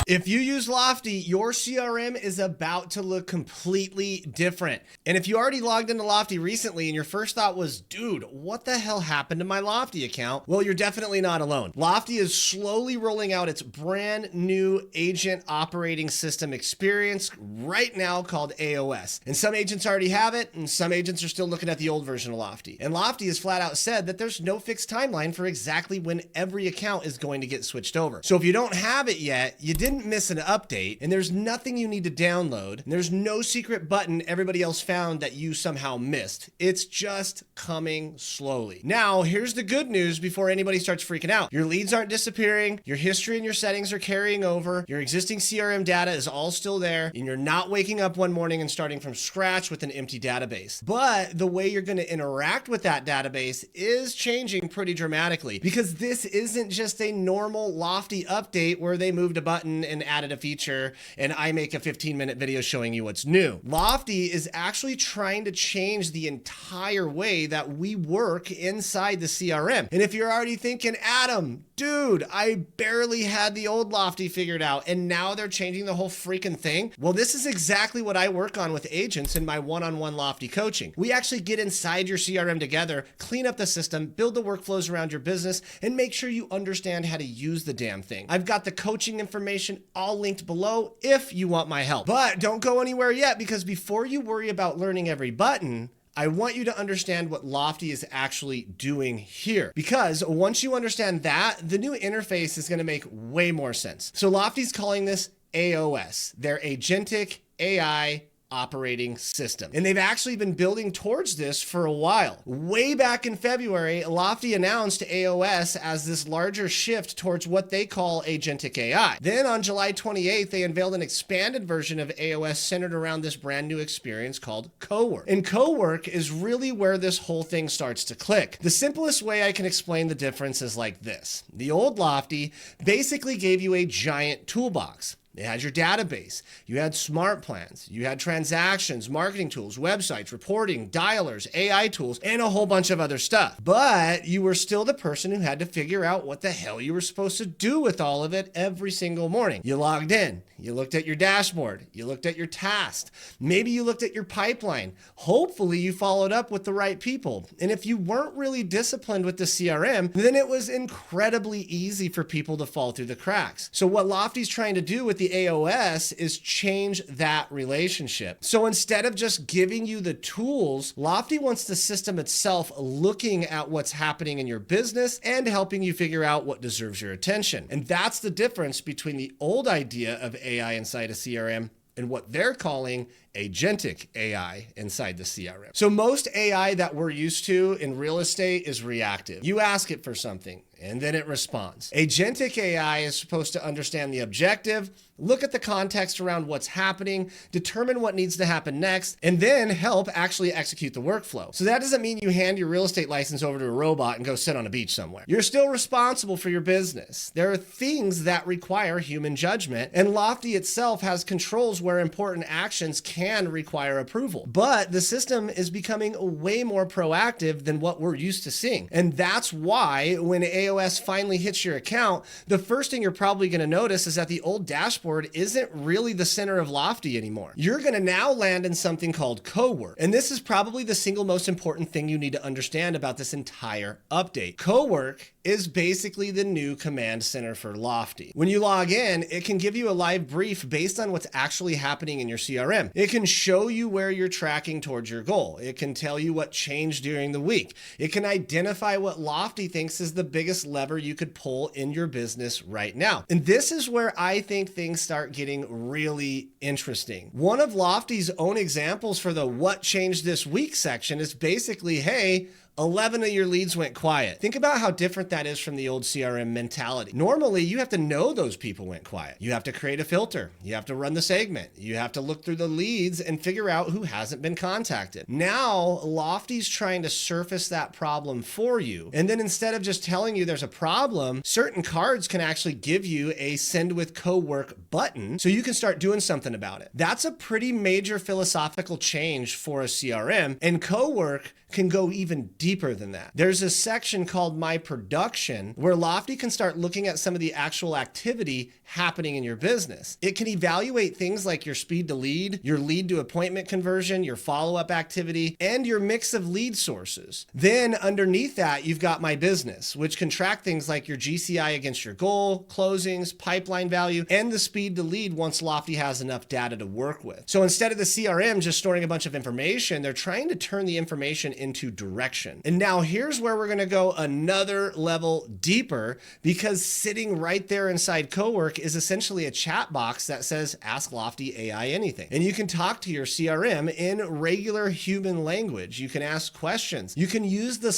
If you use Lofty, your CRM is about to look completely different. And if you already logged into Lofty recently and your first thought was, dude, what the hell happened to my Lofty account? Well, you're definitely not alone. Lofty is slowly rolling out its brand new agent operating system experience right now called AOS. And some agents already have it, and some agents are still looking at the old version of Lofty. And Lofty has flat out said that there's no fixed timeline for exactly when every account is going to get switched over. So if you don't have it yet, you didn't miss an update, and there's nothing you need to download, and there's no secret button everybody else found that you somehow missed. It's just coming slowly. Now, here's the good news before anybody starts freaking out. Your leads aren't disappearing, your history and your settings are carrying over, your existing CRM data is all still there, and you're not waking up one morning and starting from scratch with an empty database. But the way you're going to interact with that database is changing pretty dramatically, because this isn't just a normal Lofty update where they moved a button and added a feature and I make a 15-minute video showing you what's new. Lofty is actually trying to change the entire way that we work inside the CRM. And if you're already thinking, Adam, dude, I barely had the old Lofty figured out and now they're changing the whole freaking thing. Well, this is exactly what I work on with agents in my one-on-one Lofty coaching. We actually get inside your CRM together, clean up the system, build the workflows around your business, and make sure you understand how to use the damn thing. I've got the coaching information all linked below if you want my help. But don't go anywhere yet, because before you worry about learning every button, I want you to understand what Lofty is actually doing here. Because once you understand that, the new interface is going to make way more sense. So Lofty's calling this AOS, their agentic AI operating system. And they've actually been building towards this for a while. Way back in February, Lofty announced AOS as this larger shift towards what they call agentic AI. Then on July 28th, they unveiled an expanded version of AOS centered around this brand new experience called Cowork. And Cowork is really where this whole thing starts to click. The simplest way I can explain the difference is like this. The old Lofty basically gave you a giant toolbox. It had your database, you had smart plans, you had transactions, marketing tools, websites, reporting, dialers, AI tools, and a whole bunch of other stuff. But you were still the person who had to figure out what the hell you were supposed to do with all of it every single morning. You logged in, you looked at your dashboard, you looked at your tasks, maybe you looked at your pipeline. Hopefully you followed up with the right people. And if you weren't really disciplined with the CRM, then it was incredibly easy for people to fall through the cracks. So what Lofty's trying to do with the AOS is change that relationship. So instead of just giving you the tools, Lofty wants the system itself looking at what's happening in your business and helping you figure out what deserves your attention. And that's the difference between the old idea of AI inside a CRM and what they're calling agentic AI inside the CRM. So most AI that we're used to in real estate is reactive. You ask it for something and then it responds. Agentic AI is supposed to understand the objective, look at the context around what's happening, determine what needs to happen next, and then help actually execute the workflow. So that doesn't mean you hand your real estate license over to a robot and go sit on a beach somewhere. You're still responsible for your business. There are things that require human judgment, and Lofty itself has controls where important actions can require approval. But the system is becoming way more proactive than what we're used to seeing. And that's why when AOS finally hits your account, the first thing you're probably going to notice is that the old dashboard isn't really the center of Lofty anymore. You're going to now land in something called Cowork. And this is probably the single most important thing you need to understand about this entire update. Cowork is basically the new command center for Lofty. When you log in, it can give you a live brief based on what's actually happening in your CRM. It can show you where you're tracking towards your goal. It can tell you what changed during the week. It can identify what Lofty thinks is the biggest lever you could pull in your business right now. And this is where I think things start getting really interesting. One of Lofty's own examples for the what changed this week section is basically, hey, 11 of your leads went quiet. Think about how different that is from the old CRM mentality. Normally, you have to know those people went quiet. You have to create a filter. You have to run the segment. You have to look through the leads and figure out who hasn't been contacted. Now, Lofty's trying to surface that problem for you. And then instead of just telling you there's a problem, certain cards can actually give you a send with Cowork button so you can start doing something about it. That's a pretty major philosophical change for a CRM, and Cowork can go even deeper than that. There's a section called My Production where Lofty can start looking at some of the actual activity happening in your business. It can evaluate things like your speed to lead, your lead to appointment conversion, your follow-up activity, and your mix of lead sources. Then underneath that, you've got My Business, which can track things like your GCI against your goal, closings, pipeline value, and the speed to lead once Lofty has enough data to work with. So instead of the CRM just storing a bunch of information, they're trying to turn the information into direction. And now here's where we're going to go another level deeper, because sitting right there inside Cowork is essentially a chat box that says, ask Lofty AI anything. And you can talk to your CRM in regular human language. You can ask questions. You can use the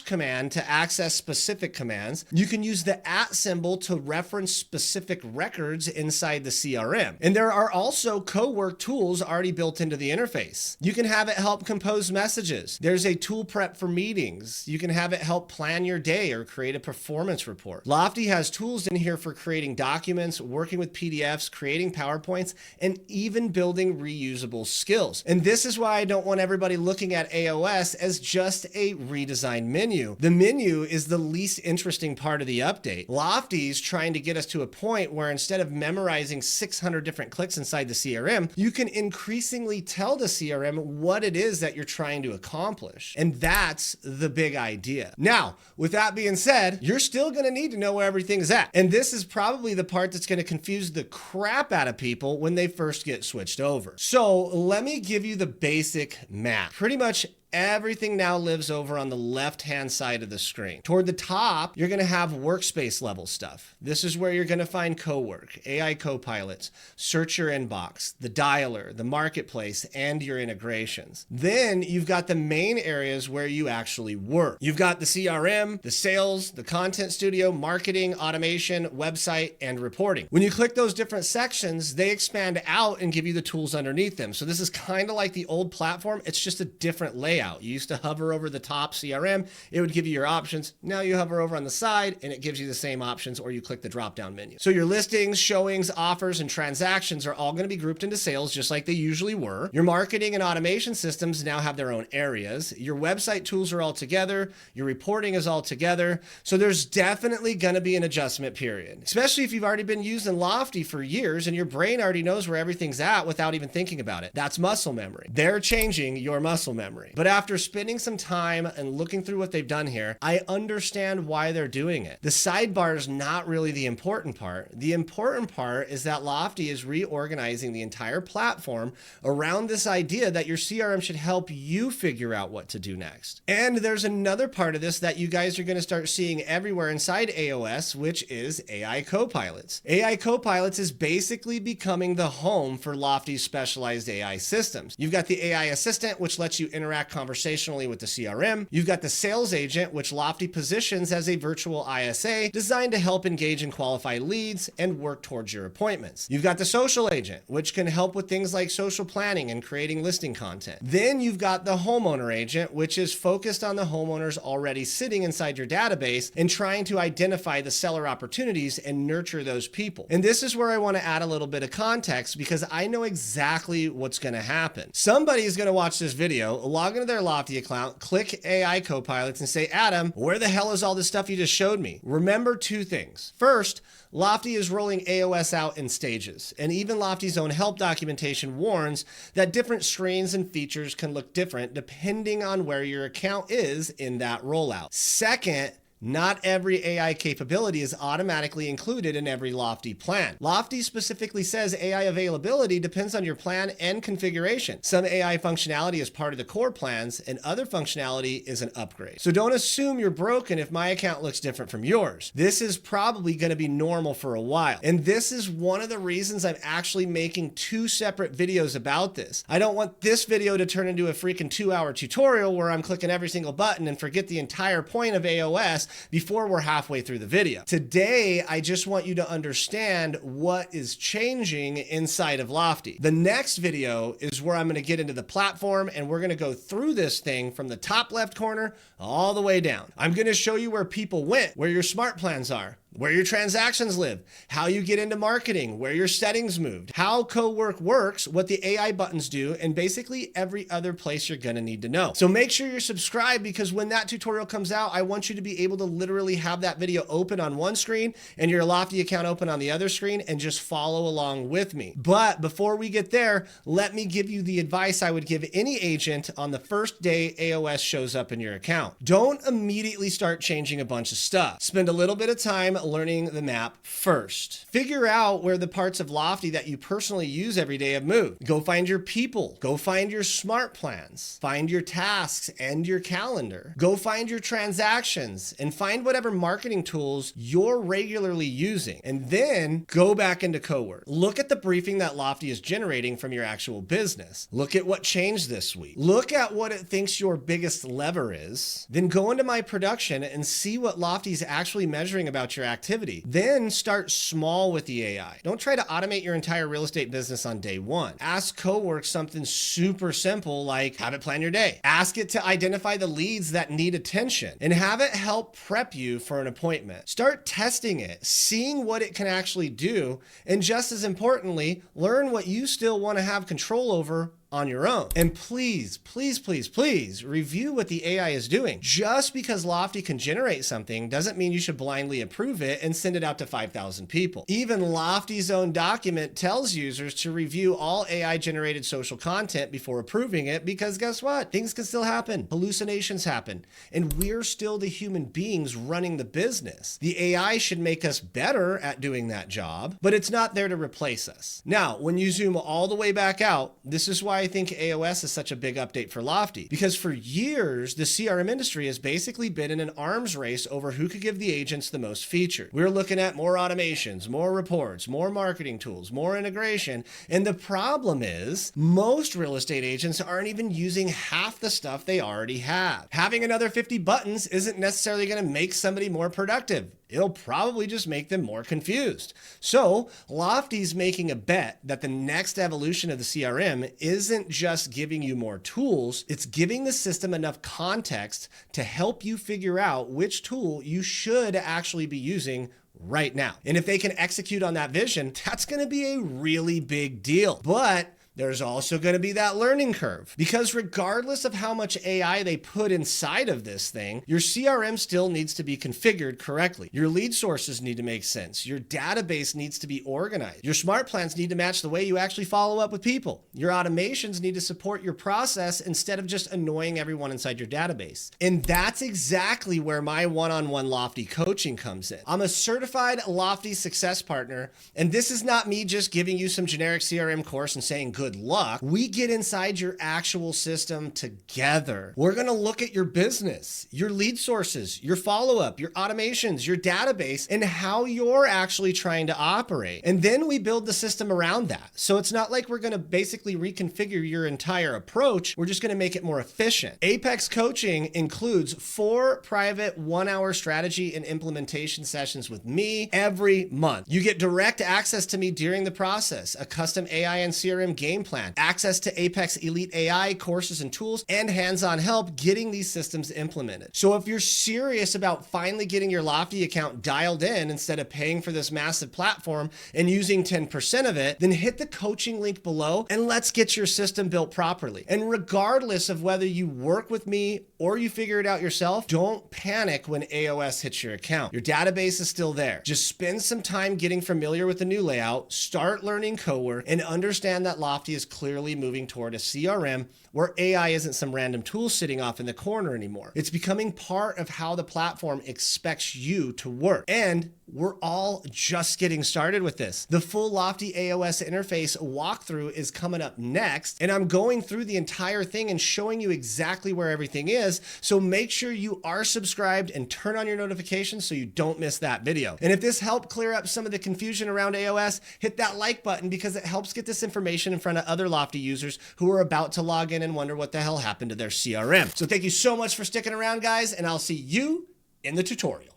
/ command to access specific commands. You can use the @ symbol to reference specific records inside the CRM. And there are also Cowork tools already built into the interface. You can have it help compose messages. There's a tool prep for meetings. You can have it help plan your day or create a performance report. Lofty has tools in here for creating documents, working with PDFs, creating PowerPoints, and even building reusable skills. And this is why I don't want everybody looking at AOS as just a redesigned menu. The menu is the least interesting part of the update. Lofty's trying to get us to a point where instead of memorizing 600 different clicks inside the CRM, you can increasingly tell the CRM what it is that you're trying to accomplish. And that's the big idea. Now, with that being said, you're still going to need to know where everything's at. And this is probably the part that's going to confuse the crap out of people when they first get switched over. So let me give you the basic map. Pretty much everything now lives over on the left-hand side of the screen. Toward the top, you're going to have workspace level stuff. This is where you're going to find Cowork, AI Copilots, search your inbox, the dialer, the marketplace, and your integrations. Then you've got the main areas where you actually work. You've got the CRM, the sales, the content studio, marketing, automation, website, and reporting. When you click those different sections, they expand out and give you the tools underneath them. So this is kind of like the old platform. It's just a different layout. You used to hover over the top CRM, it would give you your options. Now you hover over on the side and it gives you the same options, or you click the drop-down menu. So your listings, showings, offers, and transactions are all going to be grouped into sales just like they usually were. Your marketing and automation systems now have their own areas. Your website tools are all together. Your reporting is all together. So there's definitely going to be an adjustment period, especially if you've already been using Lofty for years and your brain already knows where everything's at without even thinking about it. That's muscle memory. They're changing your muscle memory. But after spending some time and looking through what they've done here, I understand why they're doing it. The sidebar is not really the important part. The important part is that Lofty is reorganizing the entire platform around this idea that your CRM should help you figure out what to do next. And there's another part of this that you guys are going to start seeing everywhere inside AOS, which is AI Copilots. AI Copilots is basically becoming the home for Lofty's specialized AI systems. You've got the AI Assistant, which lets you interact conversationally with the CRM. You've got the Sales Agent, which Lofty positions as a virtual ISA designed to help engage and qualify leads and work towards your appointments. You've got the Social Agent, which can help with things like social planning and creating listing content. Then you've got the Homeowner Agent, which is focused on the homeowners already sitting inside your database and trying to identify the seller opportunities and nurture those people. And this is where I want to add a little bit of context, because I know exactly what's going to happen. Somebody is going to watch this video, log into their Lofty account, click AI Copilots and say, Adam, where the hell is all this stuff you just showed me? Remember two things. First, Lofty is rolling AOS out in stages, and even Lofty's own help documentation warns that different screens and features can look different depending on where your account is in that rollout. Second, not every AI capability is automatically included in every Lofty plan. Lofty specifically says AI availability depends on your plan and configuration. Some AI functionality is part of the core plans, and other functionality is an upgrade. So don't assume you're broken if my account looks different from yours. This is probably going to be normal for a while. And this is one of the reasons I'm actually making two separate videos about this. I don't want this video to turn into a freaking 2-hour tutorial where I'm clicking every single button and forget the entire point of AOS before we're halfway through the video. Today, I just want you to understand what is changing inside of Lofty. The next video is where I'm going to get into the platform, and we're going to go through this thing from the top left corner all the way down. I'm going to show you where people went, where your smart plans are, where your transactions live, how you get into marketing, where your settings moved, how Cowork works, what the AI buttons do, and basically every other place you're gonna need to know. So make sure you're subscribed, because when that tutorial comes out, I want you to be able to literally have that video open on one screen and your Lofty account open on the other screen and just follow along with me. But before we get there, let me give you the advice I would give any agent on the first day AOS shows up in your account. Don't immediately start changing a bunch of stuff. Spend a little bit of time learning the map first. Figure out where the parts of Lofty that you personally use every day have moved. Go find your people. Go find your smart plans. Find your tasks and your calendar. Go find your transactions and find whatever marketing tools you're regularly using. And then go back into Cowork. Look at the briefing that Lofty is generating from your actual business. Look at what changed this week. Look at what it thinks your biggest lever is. Then go into my production and see what Lofty's actually measuring about your activity. Then start small with the AI. Don't try to automate your entire real estate business on day one. Ask Cowork something super simple like have it plan your day. Ask it to identify the leads that need attention and have it help prep you for an appointment. Start testing it, seeing what it can actually do, and just as importantly, learn what you still want to have control over on your own. And please, please, please, please review what the AI is doing. Just because Lofty can generate something doesn't mean you should blindly approve it and send it out to 5,000 people. Even Lofty's own document tells users to review all AI generated social content before approving it, because guess what? Things can still happen. Hallucinations happen. And we're still the human beings running the business. The AI should make us better at doing that job, but it's not there to replace us. Now, when you zoom all the way back out, this is why I think AOS is such a big update for Lofty, because for years, the CRM industry has basically been in an arms race over who could give the agents the most features. We're looking at more automations, more reports, more marketing tools, more integration. And the problem is most real estate agents aren't even using half the stuff they already have. Having another 50 buttons isn't necessarily going to make somebody more productive. It'll probably just make them more confused. So Lofty's making a bet that the next evolution of the CRM isn't just giving you more tools, it's giving the system enough context to help you figure out which tool you should actually be using right now. And if they can execute on that vision, that's going to be a really big deal. But there's also going to be that learning curve, because regardless of how much AI they put inside of this thing, your CRM still needs to be configured correctly. Your lead sources need to make sense. Your database needs to be organized. Your smart plans need to match the way you actually follow up with people. Your automations need to support your process instead of just annoying everyone inside your database. And that's exactly where my one-on-one Lofty coaching comes in. I'm a certified Lofty success partner, and this is not me just giving you some generic CRM course and saying good luck. We get inside your actual system together. We're going to look at your business, your lead sources, your follow-up, your automations, your database, and how you're actually trying to operate. And then we build the system around that. So it's not like we're going to basically reconfigure your entire approach. We're just going to make it more efficient. Apex coaching includes 4 private 1-hour strategy and implementation sessions with me every month. You get direct access to me during the process, a custom AI and CRM game plan, access to Apex Elite AI courses and tools, and hands-on help getting these systems implemented. So if you're serious about finally getting your Lofty account dialed in instead of paying for this massive platform and using 10% of it, then hit the coaching link below and let's get your system built properly. And regardless of whether you work with me or you figure it out yourself, don't panic when AOS hits your account. Your database is still there. Just spend some time getting familiar with the new layout, start learning Cowork, and understand that Lofty is clearly moving toward a CRM where AI isn't some random tool sitting off in the corner anymore. It's becoming part of how the platform expects you to work. And we're all just getting started with this. The full Lofty AOS interface walkthrough is coming up next, and I'm going through the entire thing and showing you exactly where everything is. So make sure you are subscribed and turn on your notifications so you don't miss that video. And if this helped clear up some of the confusion around AOS, hit that like button, because it helps get this information in front of other Lofty users who are about to log in and wonder what the hell happened to their CRM. So thank you so much for sticking around, guys, and I'll see you in the tutorial.